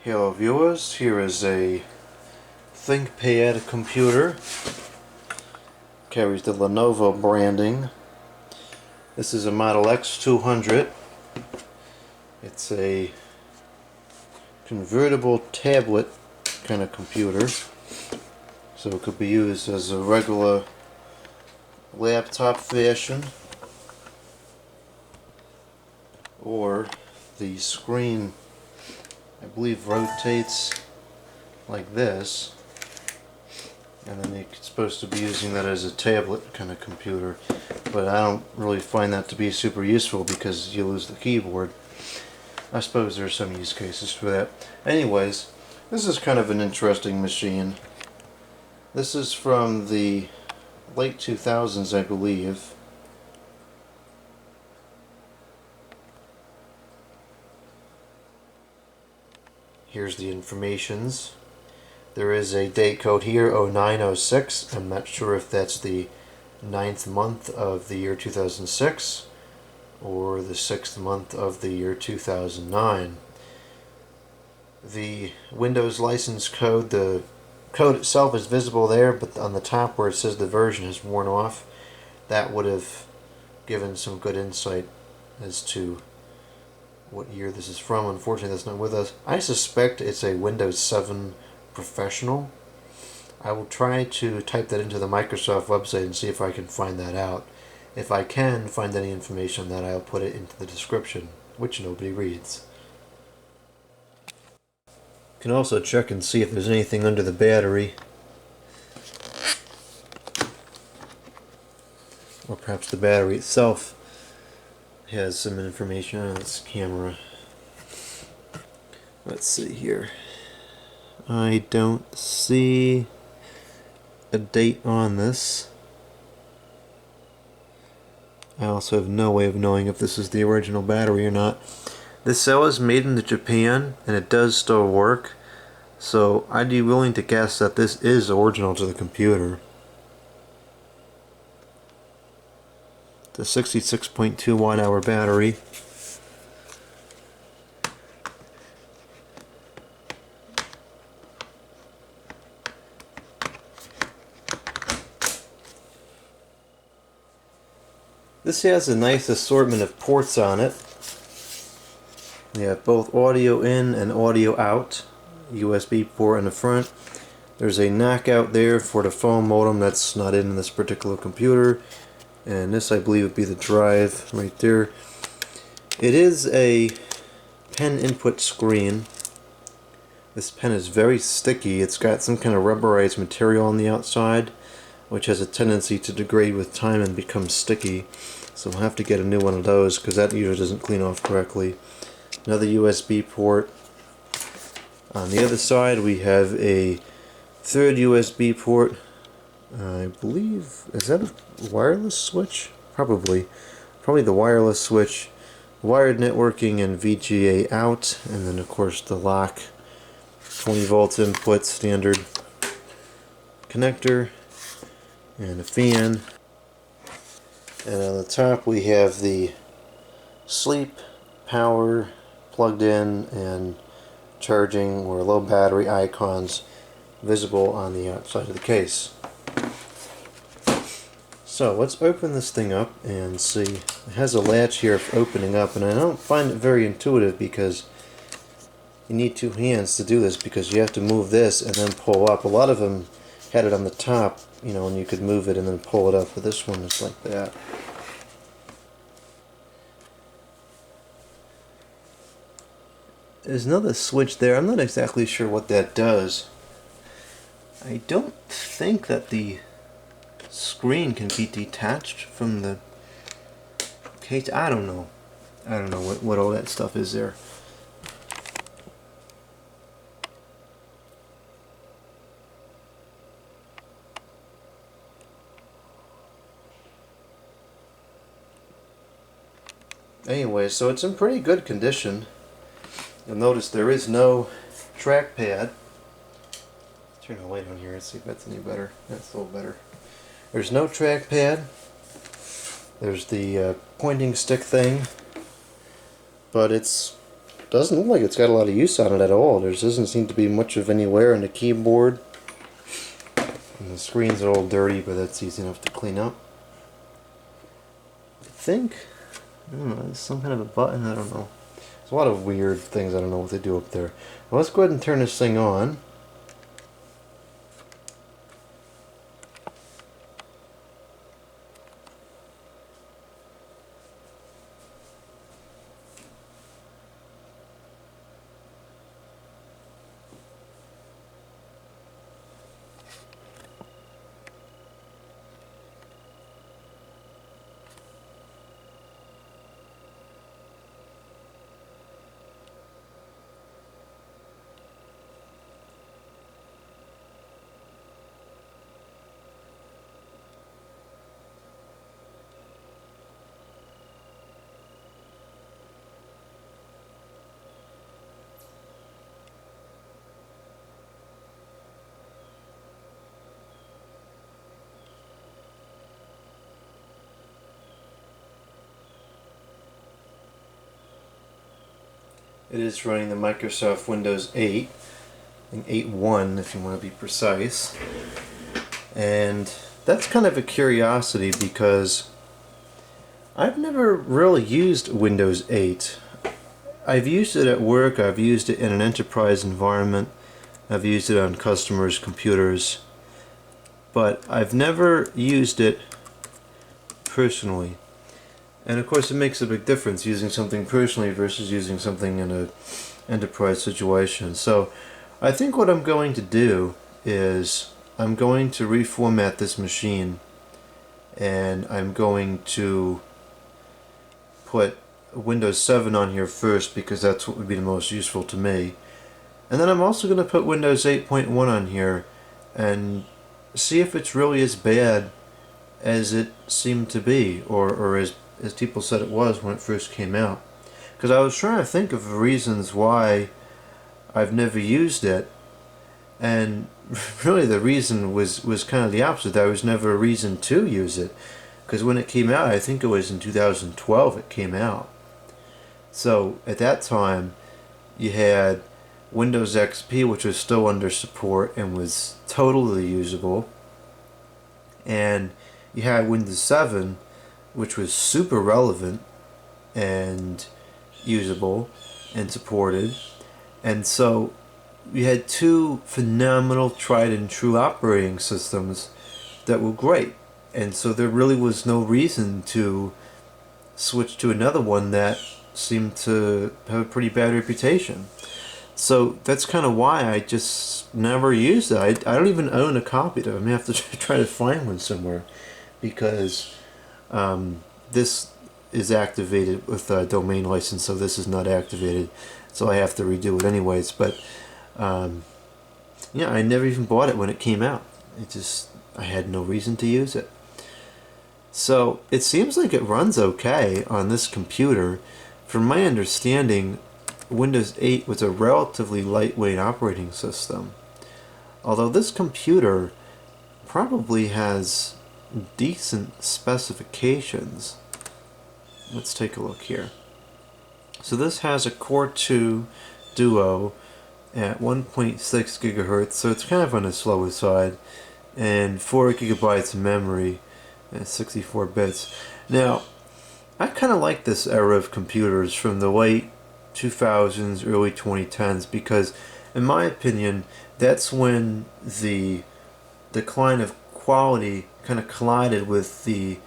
Hello viewers, here is a ThinkPad computer. Carries the Lenovo branding. This is a Model X200. It's a convertible tablet kind of computer. So it could be used as a regular laptop fashion, or the screen, I believe, rotates like this, and then you're supposed to be using that as a tablet kind of computer, but I don't really find that to be super useful because you lose the keyboard. I suppose there's some use cases for that. Anyways, this is kind of an interesting machine. This is from the late 2000s, I believe. Here's the informations. There is a date code here, 0906. I'm not sure if that's the 9th month of the year 2006 or the 6th month of the year 2009. The Windows license code, the code itself is visible there, but on the top where it says the version has worn off, that would have given some good insight as to what year this is from. Unfortunately, that's not with us. I suspect it's a Windows 7 Professional. I will try to type that into the Microsoft website and see if I can find that out. If I can find any information on that, I'll put it into the description, which nobody reads. You can also check and see if there's anything under the battery, or perhaps the battery itself has some information on its camera. Let's see here. I don't see a date on this. I also have no way of knowing if this is the original battery or not. This cell is made in Japan and it does still work, so I'd be willing to guess that this is original to the computer. The 66.2 watt-hour battery. This has a nice assortment of ports on it. We have both audio in and audio out. USB port in the front. There's a knockout there for the phone modem that's not in this particular computer. And this, I believe, would be the drive right there. It is a pen input screen. This pen is very sticky. It's got some kind of rubberized material on the outside, which has a tendency to degrade with time and become sticky. So we'll have to get a new one of those because that usually doesn't clean off correctly. Another USB port. On the other side we have a third USB port. I believe, is that a wireless switch? Probably the wireless switch, wired networking and VGA out, and then of course the lock, 20 volts input, standard connector, and a fan. And on the top we have the sleep, power, plugged in, and charging or low battery icons visible on the outside of the case. So let's open this thing up and see. It has a latch here for opening up, and I don't find it very intuitive because you need two hands to do this, because you have to move this and then pull up. A lot of them had it on the top, you know, and you could move it and then pull it up, but this one is like that. There's another switch there. I'm not exactly sure what that does. I don't think that the screen can be detached from the case. I don't know what all that stuff is there. Anyway, so it's in pretty good condition. You'll notice there is no trackpad. Turn the light on here and see if that's any better. That's a little better. There's no trackpad. There's the pointing stick thing, but it's doesn't look like it's got a lot of use on it at all. There doesn't seem to be much of any wear on the keyboard. And the screens are all dirty, but that's easy enough to clean up. I think, I don't know, there's some kind of a button, I don't know. There's a lot of weird things, I don't know what they do up there. Now let's go ahead and turn this thing on. It is running the Microsoft Windows 8, and 8.1 if you want to be precise. And that's kind of a curiosity because I've never really used Windows 8. I've used it at work, I've used it in an enterprise environment, I've used it on customers' computers, but I've never used it personally. And of course it makes a big difference using something personally versus using something in an enterprise situation. So I think what I'm going to do is I'm going to reformat this machine, and I'm going to put Windows 7 on here first because that's what would be the most useful to me. And then I'm also going to put Windows 8.1 on here and see if it's really as bad as it seemed to be, or as people said it was when it first came out. Because I was trying to think of reasons why I've never used it, and really the reason was kind of the opposite. There was never a reason to use it, because when it came out, I think it was in 2012 it came out. So at that time you had Windows XP, which was still under support and was totally usable, and you had Windows 7, which was super relevant and usable and supported. And so we had two phenomenal tried and true operating systems that were great, and so there really was no reason to switch to another one that seemed to have a pretty bad reputation. So that's kind of why I just never used it. I don't even own a copy of it. I'm going to have to try to find one somewhere, because this is activated with a domain license, so this is not activated, so I have to redo it anyways. But yeah, I never even bought it when it came out. I had no reason to use it. So it seems like it runs okay on this computer. From my understanding, Windows 8 was a relatively lightweight operating system, although this computer probably has decent specifications. Let's take a look here. So this has a Core 2 Duo at 1.6 gigahertz, so it's kind of on the slower side, and 4 gigabytes of memory at 64 bits. Now, I kind of like this era of computers from the late 2000s, early 2010s, because in my opinion that's when the decline of quality kind of collided with the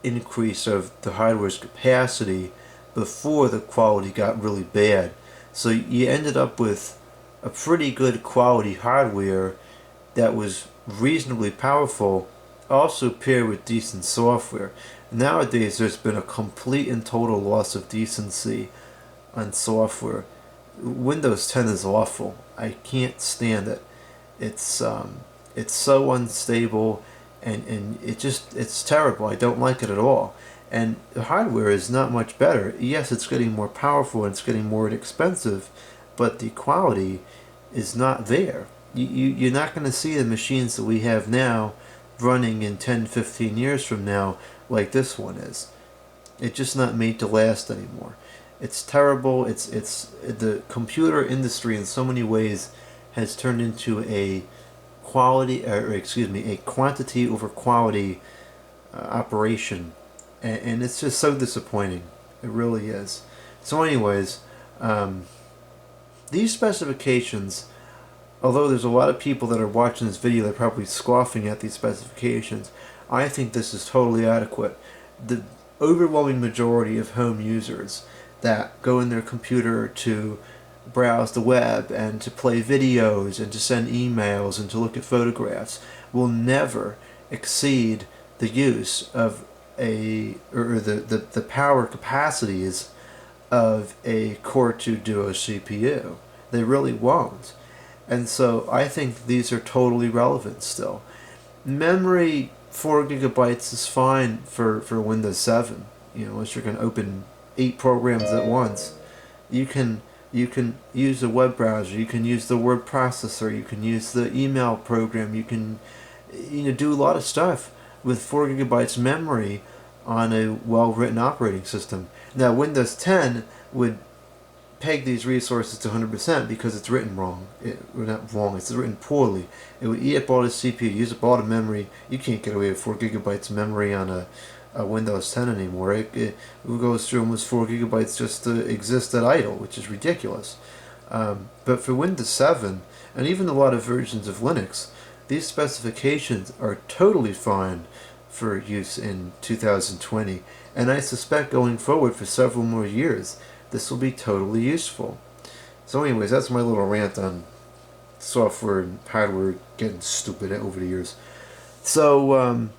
increase of the hardware's capacity before the quality got really bad. So you ended up with a pretty good quality hardware that was reasonably powerful, also paired with decent software. Nowadays there's been a complete and total loss of decency on software. Windows 10 is awful. I can't stand it. It's so unstable, and it's terrible. I don't like it at all. And the hardware is not much better. Yes, it's getting more powerful and it's getting more expensive, but the quality is not there. You're not going to see the machines that we have now running in 10-15 years from now like this one is. It's just not made to last anymore. It's terrible. The computer industry in so many ways has turned into a a quantity over quality operation, and it's just so disappointing. It really is. So, anyways, these specifications, although there's a lot of people that are watching this video, they're probably scoffing at these specifications. I think this is totally adequate. The overwhelming majority of home users that go in their computer to browse the web and to play videos and to send emails and to look at photographs will never exceed the use of the power capacities of a Core 2 Duo CPU. They really won't. And so I think these are totally relevant still. Memory, 4 gigabytes is fine for Windows 7. Unless you're going to open 8 programs at once. You can use a web browser, you can use the word processor, you can use the email program, you can do a lot of stuff with 4 gigabytes memory on a well-written operating system. Now Windows 10 would peg these resources to 100% because it's written wrong. Not wrong, it's written poorly. It would eat up all the CPU, use up all the memory. You can't get away with 4 gigabytes of memory on a Windows 10 anymore. It goes through almost 4 gigabytes just to exist at idle, which is ridiculous. But for Windows 7, and even a lot of versions of Linux, these specifications are totally fine for use in 2020, and I suspect going forward for several more years, this will be totally useful. So anyways, that's my little rant on software and hardware getting stupid over the years. So,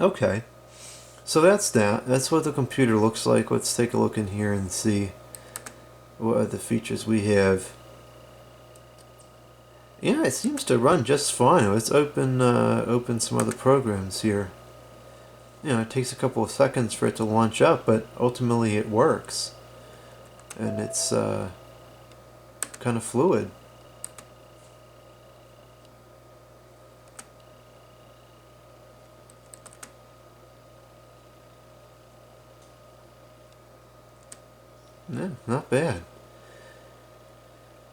okay. So that's that. That's what the computer looks like. Let's take a look in here and see what other features we have. Yeah, it seems to run just fine. Let's open some other programs here. It takes a couple of seconds for it to launch up, but ultimately it works. And it's kind of fluid. Yeah, not bad.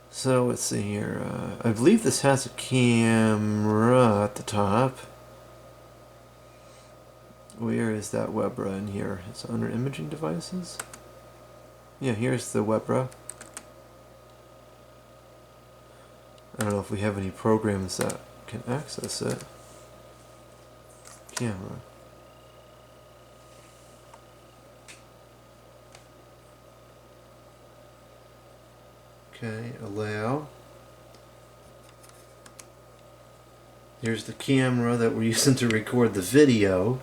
So let's see here. I believe this has a camera at the top. Where is that Webra in here? It's under imaging devices? Yeah, here's the Webra. I don't know if we have any programs that can access it. Camera. Okay, allow. Here's the camera that we're using to record the video.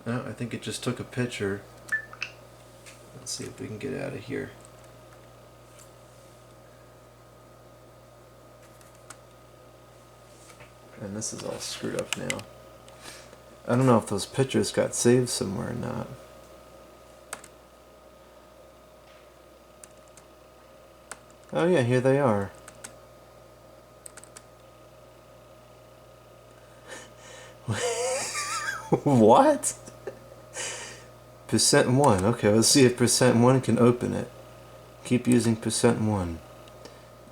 Oh, I think it just took a picture. Let's see if we can get out of here. And this is all screwed up now. I don't know if those pictures got saved somewhere or not. Oh yeah, here they are. What? %1. Okay, let's see if %1 can open it. Keep using %1.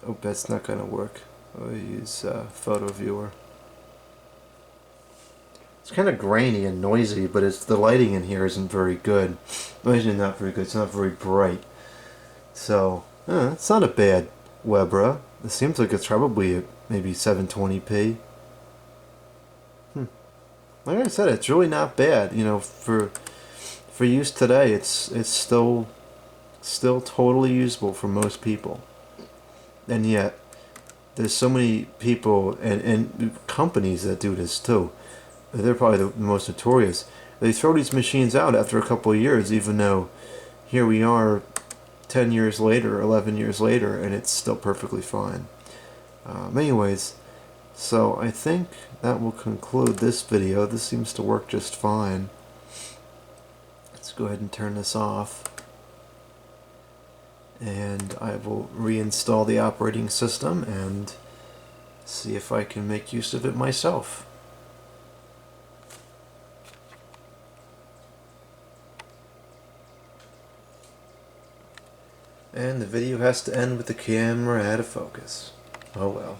Oh, that's not gonna work. I'll use photo viewer. It's kind of grainy and noisy, but the lighting in here isn't very good. Actually, not very good. It's not very bright. So, it's not a bad Webra. It seems like it's probably maybe 720p. Like I said, it's really not bad. For use today, it's still totally usable for most people. And yet, there's so many people and companies that do this too. They're probably the most notorious. They throw these machines out after a couple of years, even though here we are 10 years later, 11 years later, and it's still perfectly fine. Anyways, so I think that will conclude this video. This seems to work just fine. Let's go ahead and turn this off. And I will reinstall the operating system and see if I can make use of it myself. And the video has to end with the camera out of focus. Oh well.